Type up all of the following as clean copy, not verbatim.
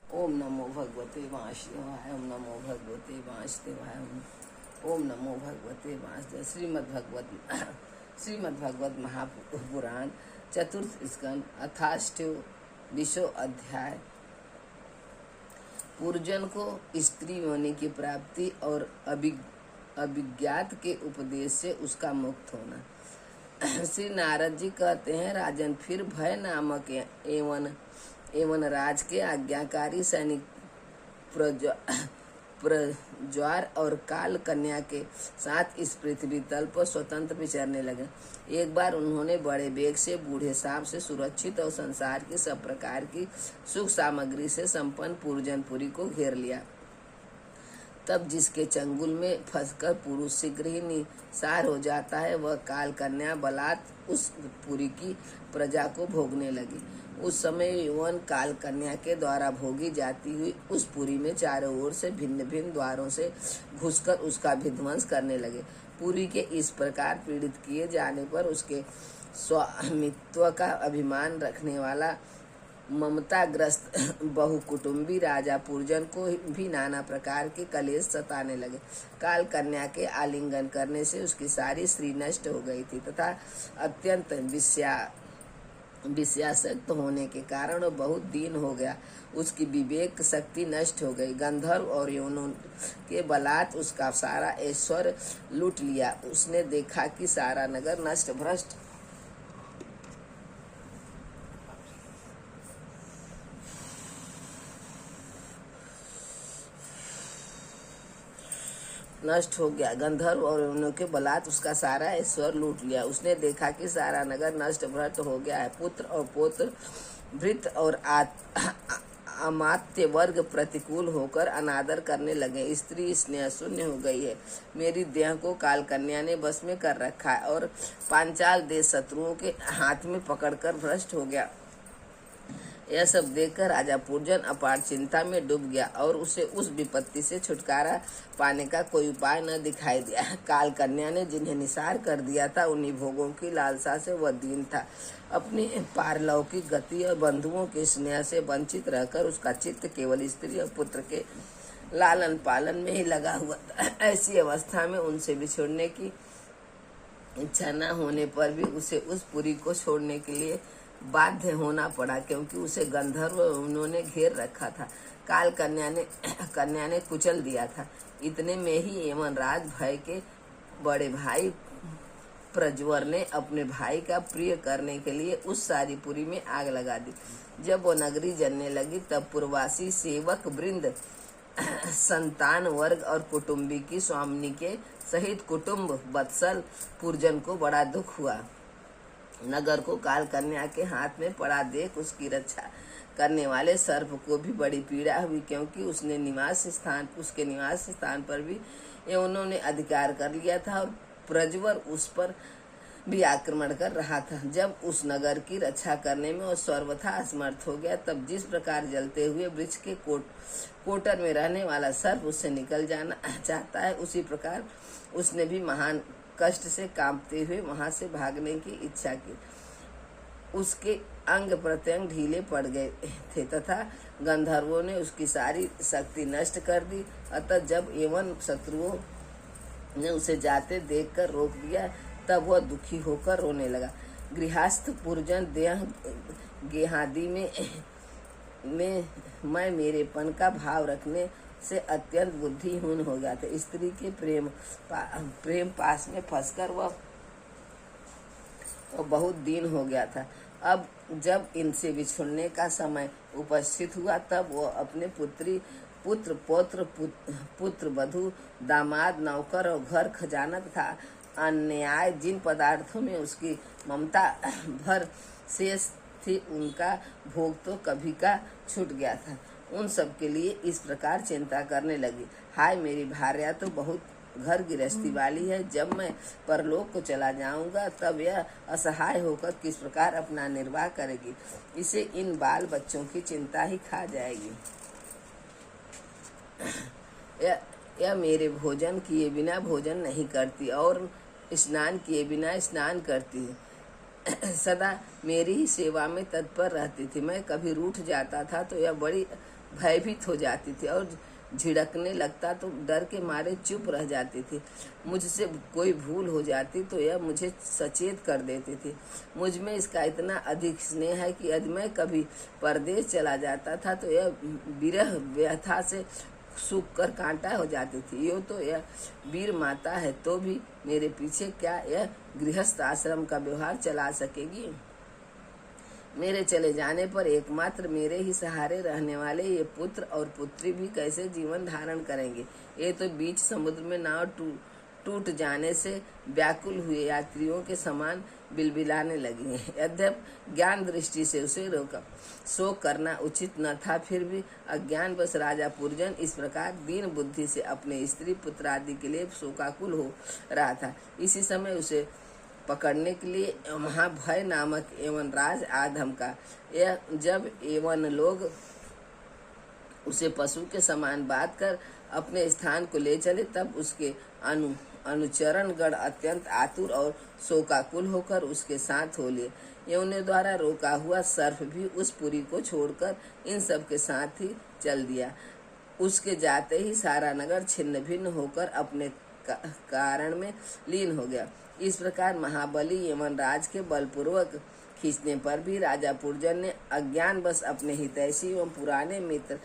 ओम नमो भगवते वासुदेवाय। ओम नमो भगवते वासुदेवाय। ओम नमो भगवते वासुदेव। श्रीमद्भगवत महापुराण चतुर्थ स्कंद अथाष्टविंशो अध्याय। पूर्जन को स्त्री होने की प्राप्ति और अभिज्ञात के उपदेश से उसका मुक्त होना। श्री नारद जी कहते हैं, राजन, फिर भय नामक एवं राज के आज्ञाकारी सैनिक प्रज्वार और काल कन्या के साथ इस पृथ्वी तल पर स्वतंत्र विचरने लगे। एक बार उन्होंने बड़े वेग से बूढ़े सांप से सुरक्षित और संसार की सब प्रकार की सुख सामग्री से संपन्न पूर्जनपुरी को घेर लिया। तब जिसके चंगुल में फंसकर पुरुष शीघ्र ही निसार हो जाता है, वह काल कन्या बलात् उस पुरी की प्रजा को भोगने लगी। उस समय यौवन काल कन्या के द्वारा भोगी जाती हुई उस पुरी में चारों ओर से भिन्न भिन्न द्वारों से घुसकर उसका विध्वंस करने लगे। पुरी के इस प्रकार पीड़ित किए जाने पर उसके स्वामित्व का अभिमान रखने वाला ममताग्रस्त बहुकुटुंबी राजा पूर्जन को भी नाना प्रकार के कलेश सताने लगे। काल कन्या के आलिंगन करने से उसकी सारी स्त्री नष्ट हो गई थी तथा अत्यंत विषयासक्त होने के कारण वह बहुत दीन हो गया। उसकी विवेक शक्ति नष्ट हो गई। गंधर्व और यौनों के बलात् उसका सारा ऐश्वर्य लूट लिया। उसने देखा कि सारा नगर नष्ट भ्रष्ट नष्ट हो गया। गंधर्व और यौनों के बलात् उसका सारा ऐश्वर्य लूट लिया। उसने देखा कि सारा नगर नष्ट भ्रष्ट हो गया है। पुत्र और पौत्र, भृत्य और अमात्य वर्ग प्रतिकूल होकर अनादर करने लगे। स्त्री स्नेह शून्य हो गई है। मेरी देह को काल कन्या ने बस में कर रखा है और पांचाल देश शत्रुओं के हाथ में पकड़कर भ्रष्ट हो गया। यह सब देखकर राजा पूर्जन अपार चिंता में डूब गया और उसे उस विपत्ति से छुटकारा पाने का कोई उपाय न दिखाई दिया। काल कन्या ने जिन्हें निसार कर दिया था, उन्हीं भोगों की लालसा से वह दीन था। अपनी पारलौकिक गति और बंधुओं के स्नेह से वंचित रहकर उसका चित्त केवल स्त्री और पुत्र के लालन पालन में ही लगा हुआ था। ऐसी अवस्था में उनसे बिछुड़ने की इच्छा न होने पर भी उसे उस पुरी को छोड़ने के लिए बाध्य होना पड़ा, क्योंकि उसे गंधर्व उन्होंने घेर रखा था। काल कन्या ने कुचल दिया था। इतने में ही एवं राज भय के बड़े भाई प्रज्वर ने अपने भाई का प्रिय करने के लिए उस सारी पुरी में आग लगा दी। जब वो नगरी जलने लगी तब पूर्ववासी सेवक वृंद, संतान वर्ग और कुटुंबी की स्वामिनी के सहित कुटुंब वत्सल पूर्जन को बड़ा दुख हुआ। नगर को काल कन्या के हाथ में पड़ा देख उसकी रक्षा करने वाले सर्प को भी बड़ी पीड़ा हुई, क्योंकि उसके निवास स्थान पर भी उन्होंने अधिकार कर लिया था और प्रज्वर उस पर भी आक्रमण कर रहा था। जब उस नगर की रक्षा करने में वो सर्वथा असमर्थ हो गया, तब जिस प्रकार जलते हुए वृक्ष के कोटर में रहने वाला सर्प उससे निकल जाना चाहता है, उसी प्रकार उसने भी महान कष्ट से कांपते हुए वहां से भागने की इच्छा की। उसके अंग प्रत्यंग ढीले पड़ गए थे तथा गंधर्वों ने उसकी सारी शक्ति नष्ट कर दी। अतः जब एवं शत्रुओं ने उसे जाते देखकर रोक दिया, तब वह दुखी होकर रोने लगा। गृहस्थ पूर्जन देह गेहादि में मैं मेरेपन का भाव रखने से अत्यंत बुद्धिहीन हो गया था। स्त्री के प्रेम पास में फंसकर वह बहुत दीन हो गया था। अब जब इनसे बिछुड़ने का समय उपस्थित हुआ, तब वह अपने पुत्र पौत्र, पुत्र वधू, दामाद, नौकर और घर खजाना तथा अन्याय जिन पदार्थों में उसकी ममता भर शेष थी, उनका भोग तो कभी का छूट गया था। उन सब के लिए इस प्रकार चिंता करने लगी, हाय मेरी भार्या तो बहुत घर गृहस्थी वाली है। जब मैं परलोक को चला जाऊंगा तब यह असहाय होकर किस प्रकार अपना निर्वाह करेगी। इसे इन बाल बच्चों की चिंता ही खा जाएगी। यह मेरे भोजन किए बिना भोजन नहीं करती और स्नान किए बिना स्नान करती है। सदा मेरी ही सेवा में तत्पर रहती थी। मैं कभी रूठ जाता था तो यह बड़ी भयभीत हो जाती थी और झिड़कने लगता तो डर के मारे चुप रह जाती थी। मुझसे कोई भूल हो जाती तो यह मुझे सचेत कर देती थी। मुझ में इसका इतना अधिक स्नेह है कि यदि मैं कभी परदेश चला जाता था तो यह विरह व्यथा से सूख कर कांटा हो जाती थी। यो तो यह वीर माता है तो भी मेरे पीछे क्या यह गृहस्थ आश्रम का व्यवहार चला सकेगी? मेरे चले जाने पर एकमात्र मेरे ही सहारे रहने वाले ये पुत्र और पुत्री भी कैसे जीवन धारण करेंगे? ये तो बीच समुद्र में नाव टूट जाने से व्याकुल हुए यात्रियों के समान बिलबिलाने लगी हैं। यद्यपि ज्ञान दृष्टि से उसे रोका शोक करना उचित न था, फिर भी अज्ञान बस राजा पुरजन इस प्रकार दीन बुद्धि से अपने स्त्री पुत्र आदि के लिए शोकाकुल हो रहा था। इसी समय उसे पकड़ने के लिए महाभय नामक एवं राज आधम का यह जब एवं लोग उसे पशु के समान बात कर अपने स्थान को ले चले, तब उसके अनुचरण गण अत्यंत आतुर और शोकाकुल होकर उसके साथ हो लिए। यवनों द्वारा रोका हुआ सर्प भी उस पुरी को छोड़कर इन सब के साथ ही चल दिया। उसके जाते ही सारा नगर छिन्न भिन्न होकर अपने कारण में लीन हो गया। इस प्रकार महाबली एवं राज के बलपूर्वक खींचने पर भी राजा पुरजन ने अज्ञान बस अपने हितैषी एवं पुराने मित्र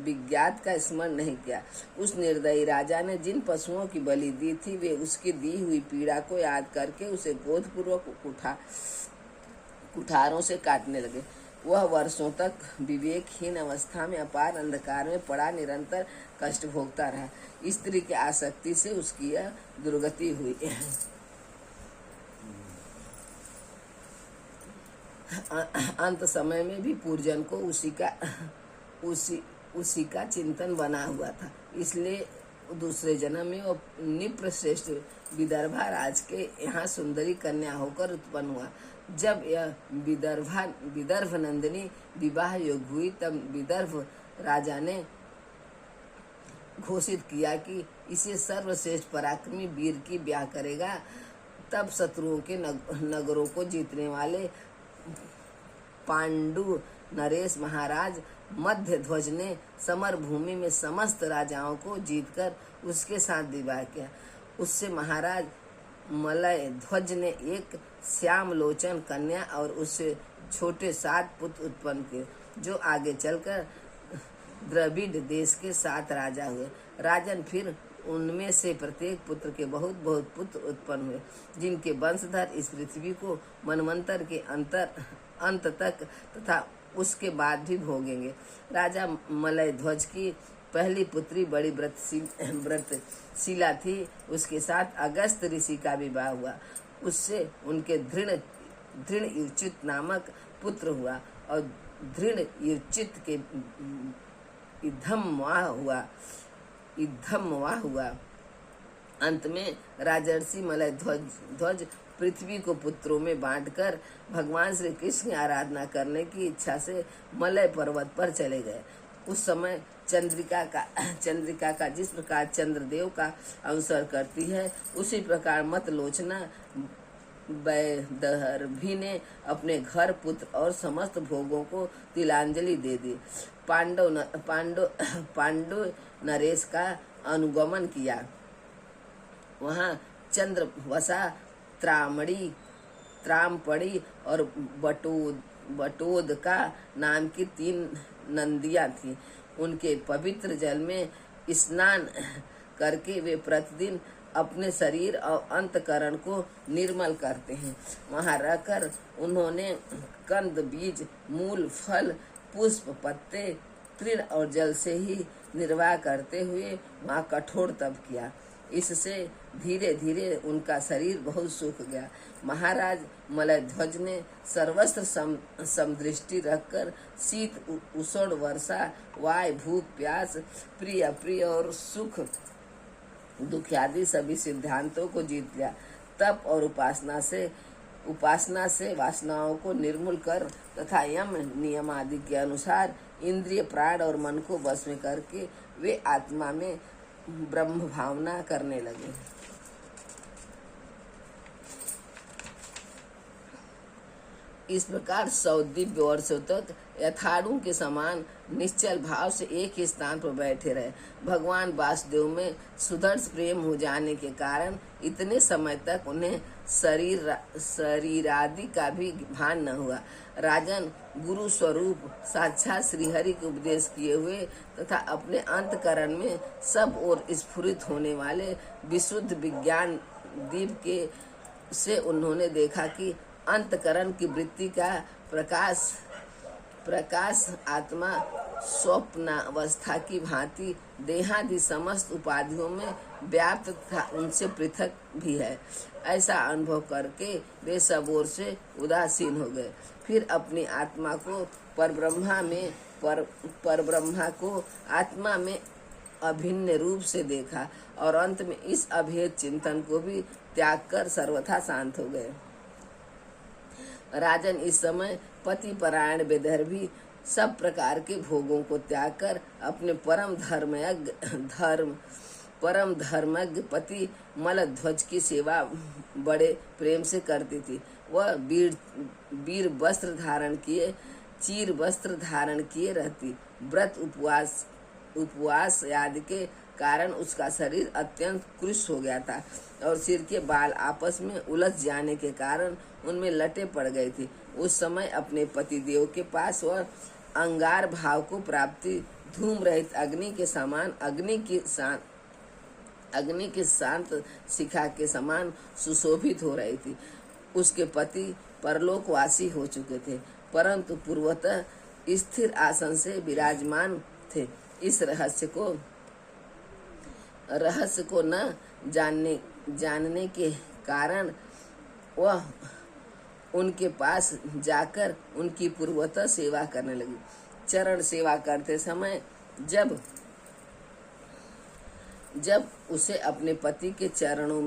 विज्ञात का स्मरण नहीं किया। उस निर्दयी राजा ने जिन पशुओं की बलि दी थी वे उसकी दी हुई पीड़ा को याद करके उसे क्रोधपूर्वक कुठारों से काटने लगे। वह वर्षों तक विवेकहीन अवस्था में अपार अंधकार में पड़ा निरंतर कष्ट भोगता रहा। स्त्री की आसक्ति से उसकी यह दुर्गति हुई। अंत समय में भी पुरजन को उसी का चिंतन बना हुआ था, इसलिए दूसरे जन्म में वो निप्र श्रेष्ठ विदर्भा राज के यहाँ सुंदरी कन्या होकर उत्पन्न हुआ। जब यह विदर्भ नंदिनी विवाह योग हुई, तब विदर्भ राजा ने घोषित किया कि इसे सर्वश्रेष्ठ पराक्रमी वीर की ब्याह करेगा। तब शत्रुओं के नगरों को जीतने वाले पांडु नरेश महाराज मध्य ध्वज ने समर भूमि में समस्त राजाओं को जीतकर उसके साथ विवाह किया। उससे महाराज मलय ध्वज ने एक श्याम लोचन कन्या और उससे छोटे 7 पुत्र उत्पन्न किए, जो आगे चलकर द्रविड़ देश के 7 राजा हुए। राजन फिर उनमें से प्रत्येक पुत्र के बहुत बहुत पुत्र उत्पन्न हुए, जिनके वंशधर इस पृथ्वी को मनवंतर के अंत तक तथा उसके बाद भी भोगेंगे। राजा मलय ध्वज की पहली पुत्री बड़ी व्रतशीला थी। उसके साथ अगस्त ऋषि का विवाह हुआ। उससे उनके दृढ़ युचित नामक पुत्र हुआ और दृढ़ युचित के इद्धमवा हुआ। अंत में राजर्षि मलय ध्वज पृथ्वी को पुत्रों में बांटकर भगवान श्री कृष्ण की आराधना करने की इच्छा से मलय पर्वत पर चले गए। उस समय चंद्रिका का जिस प्रकार चंद्रदेव का अवसर करती है, उसी प्रकार मतलोचना वैदर्भी ने अपने घर पुत्र और समस्त भोगों को तिलांजलि दे दी। पांडु नरेश का अनुगमन किया। वहाँ चंद्रवसा, त्रामपड़ी और बटोदका नाम की 3 नंदियां थीं। उनके पवित्र जल में स्नान करके वे प्रतिदिन अपने शरीर और अंतकरण को निर्मल करते हैं। वहाँ रहकर उन्होंने कंद, बीज, मूल, फल, पुष्प, पत्ते, तृण और जल से ही निर्वाह करते हुए वहाँ कठोर तप किया। इससे धीरे धीरे उनका शरीर बहुत सूख गया। महाराज मलयध्वज ने सर्वस्त्र समदृष्टि रखकर शीत, उष्ण, वर्षा, वायु, भूख, प्यास, प्रिय अप्रिय और सुख दुख आदि सभी सिद्धांतों को जीत लिया। तप और उपासना से वासनाओं को निर्मूल कर तथा यम नियम आदि के अनुसार इंद्रिय, प्राण और मन को वश में करके वे आत्मा में ब्रह्म भावना करने लगे। इस प्रकार 100 दिव्य वर्षों तक यथाड़ू के समान निश्चल भाव से एक ही स्थान पर बैठे रहे। भगवान वासुदेव में सुदृढ़ प्रेम हो जाने के कारण इतने समय तक उन्हें शरीरादि का भी भान न हुआ। राजन, गुरु स्वरूप साक्षात श्रीहरि के उपदेश किए हुए तथा अपने अंतकरण में सब ओर स्फुरित होने वाले विशुद्ध विज्ञान दीप के से उन्होंने देखा कि अंतकरण की वृत्ति का प्रकाश आत्मा स्वप्नावस्था की भांति देहादि समस्त उपाधियों में व्याप्त तथा उनसे पृथक भी है। ऐसा अनुभव करके वे सब ओर से उदासीन हो गए। फिर अपनी आत्मा को परब्रह्मा को आत्मा में अभिन्न रूप से देखा और अंत में इस अभेद चिंतन को भी त्याग कर सर्वथा शांत हो गए। राजन, इस समय पति परायण विदर्भी सब प्रकार के भोगों को त्याग कर अपने परम धर्मज्ञ पति मलध्वज की सेवा बड़े प्रेम से करती थी। वह चीर वस्त्र धारण किए रहती। व्रत उपवास आदि के कारण उसका शरीर अत्यंत कृश हो गया था और सिर के बाल आपस में उलझ जाने के कारण उनमें लटे पड़ गई थी। उस समय अपने पति देव के पास वह अंगार भाव को प्राप्ति धूम रहित अग्नि के समान अग्नि के शांत शिखा के समान सुशोभित हो रही थी। उसके पति परलोकवासी हो चुके थे, परंतु पूर्वतः स्थिर आसन से विराजमान थे। इस रहस्य को न जानने के कारण वह उनके पास जाकर उनकी पूर्वतः सेवा करने लगी। चरण सेवा करते समय जब उसे अपने पति के चरणों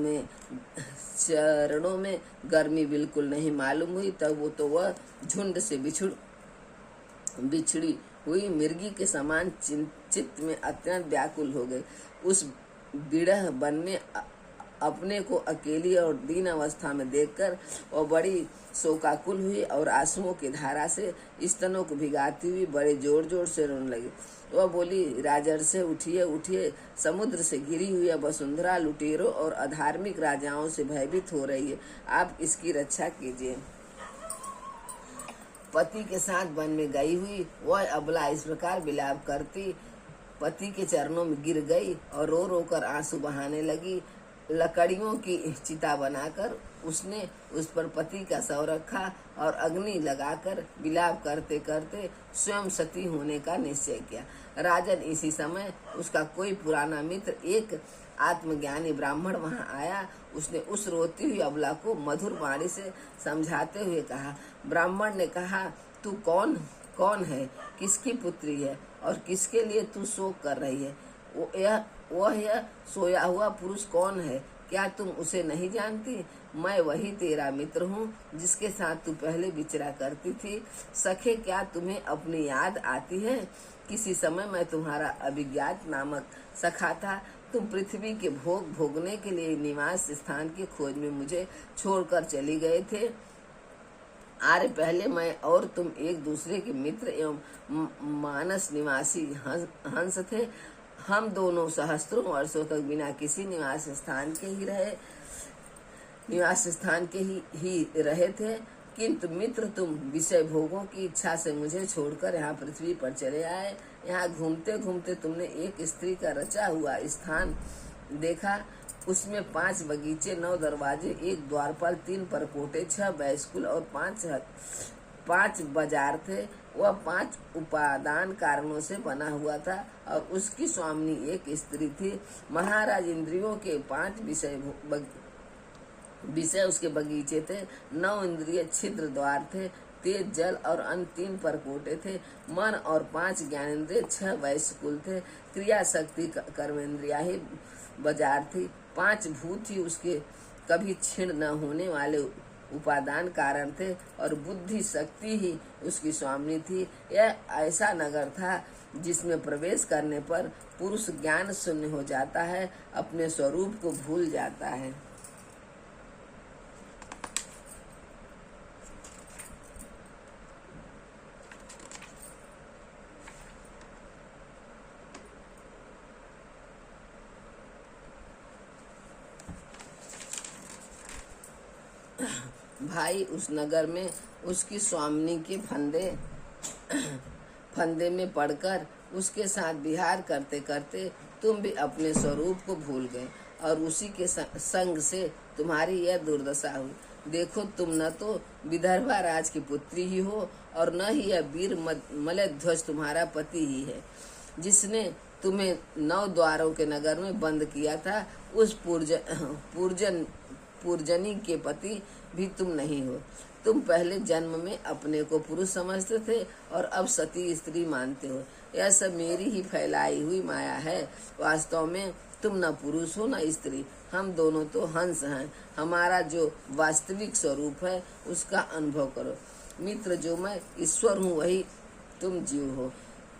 में गर्मी बिल्कुल नहीं मालूम हुई, तब वह झुंड से बिछड़ी हुई मिर्गी के समान चित्त में अत्यंत व्याकुल हो गई। उस विरह बनने अपने को अकेली और दीन अवस्था में देखकर वह बड़ी शोकाकुल हुई और आंसुओं की धारा से स्तनों को भिगाती हुई बड़े जोर जोर से रोने लगी। वह बोली, राजर्षि उठिए उठिए, समुद्र से गिरी हुई वसुंधरा लुटेरों और अधार्मिक राजाओं से भयभीत हो रही है, आप इसकी रक्षा कीजिए। पति के साथ वन में गई हुई वह अबला इस प्रकार विलाप करती पति के चरणों में गिर गई और रो रो कर आंसू बहाने लगी। लकड़ियों की चिता बनाकर उसने उस पर पति का शव रखा और अग्नि लगाकर विलाप करते करते स्वयं सती होने का निश्चय किया। राजन, इसी समय उसका कोई पुराना मित्र एक आत्मज्ञानी ब्राह्मण वहां आया। उसने उस रोती हुई अबला को मधुर वाणी से समझाते हुए कहा। ब्राह्मण ने कहा, तू कौन है, किसकी पुत्री है और किसके लिए तू शोक कर रही है? यह सोया हुआ पुरुष कौन है? क्या तुम उसे नहीं जानती? मैं वही तेरा मित्र हूँ जिसके साथ तू पहले विचरा करती थी। सखे, क्या तुम्हें अपनी याद आती है? किसी समय मैं तुम्हारा अभिज्ञात नामक सखा था। तुम पृथ्वी के भोग भोगने के लिए निवास स्थान की खोज में मुझे छोड़कर चली गए थे। आर्य, पहले मैं और तुम एक दूसरे के मित्र एवं मानस निवासी हंस थे। हम दोनों सहस्त्रों वर्षों तक बिना किसी निवास स्थान के ही रहे थे, किंतु मित्र तुम विषय भोगों की इच्छा से मुझे छोड़कर यहाँ पृथ्वी पर चले आए। यहाँ घूमते घूमते तुमने एक स्त्री का रचा हुआ स्थान देखा। उसमें 5 बगीचे, 9 दरवाजे, 1 द्वारपाल, 3 परकोटे, 6 बैस्कुल और 5 बाजार थे। वह 5 उपादान कारणों से बना हुआ था और उसकी स्वामिनी एक स्त्री थी। महाराज, इंद्रियों के 5 विषय उसके बगीचे थे, 9 इंद्रिय छिद्र द्वार थे, तेज जल और अन्य 3 परकोटे थे, मन और 5 ज्ञानेंद्रिय, 6 वैश्कुल थे, क्रिया शक्ति कर्मेंद्रिया ही बाजार थी, 5 भूत ही उसके कभी क्षीण न होने वाले उपादान कारण थे और बुद्धि शक्ति ही उसकी स्वामिनी थी। यह ऐसा नगर था जिसमें प्रवेश करने पर पुरुष ज्ञान शून्य हो जाता है, अपने स्वरूप को भूल जाता है। भाई उस नगर में उसकी स्वामिनी के फंदे में पड़कर उसके साथ विहार करते करते तुम भी अपने स्वरूप को भूल गए और उसी के संग से तुम्हारी यह दुर्दशा हुई। देखो, तुम न तो विदर्भा राज की पुत्री ही हो और न ही यह वीर मलयध्वज तुम्हारा पति ही है, जिसने तुम्हें 9 द्वारों के नगर में बंद किया था। उस पुरजनी के पति भी तुम नहीं हो। तुम पहले जन्म में अपने को पुरुष समझते थे और अब सती स्त्री मानते हो। यह सब मेरी ही फैलाई हुई माया है। वास्तव में तुम न पुरुष हो न स्त्री, हम दोनों तो हंस हैं। हमारा जो वास्तविक स्वरूप है उसका अनुभव करो। मित्र, जो मैं ईश्वर हूँ वही तुम जीव हो।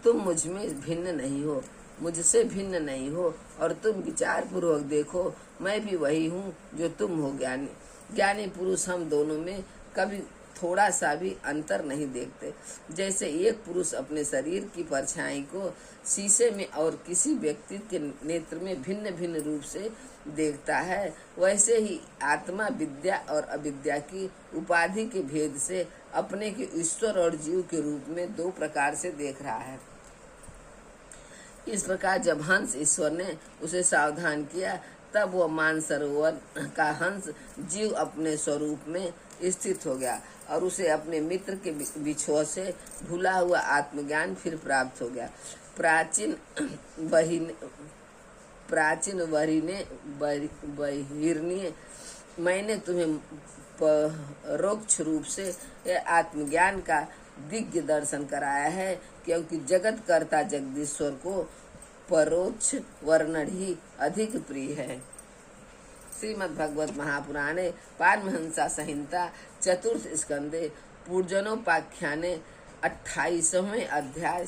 तुम मुझ में भिन्न नहीं हो, मुझसे भिन्न नहीं हो, और तुम विचार पूर्वक देखो, मैं भी वही हूँ जो तुम हो। ज्ञानी पुरुष हम दोनों में कभी थोड़ा सा भी अंतर नहीं देखते। जैसे एक पुरुष अपने शरीर की परछाई को शीशे में और किसी व्यक्ति के नेत्र में भिन्न भिन्न रूप से देखता है, वैसे ही आत्मा विद्या और अविद्या की उपाधि के भेद से अपने के ईश्वर और जीव के रूप में 2 प्रकार से देख रहा है। इस प्रकार जब हंस ईश्वर ने उसे सावधान किया, तब वह मानसरोवर का हंस जीव अपने स्वरूप में स्थित हो गया और उसे अपने मित्र के बिछोह से भूला हुआ आत्मज्ञान फिर प्राप्त हो गया। प्राचीन बहिर्णी, मैंने तुम्हें परोक्ष रूप से आत्मज्ञान का दिव्य दर्शन कराया है, क्योंकि जगत कर्ता जगदीश्वर को परोक्ष वर्णन ही अधिक प्रिय है। श्रीमद् भगवत महापुराणे पारमहंसा संहिता 4th स्कंदे पूर्जनोपाख्याने 28वें अध्याय।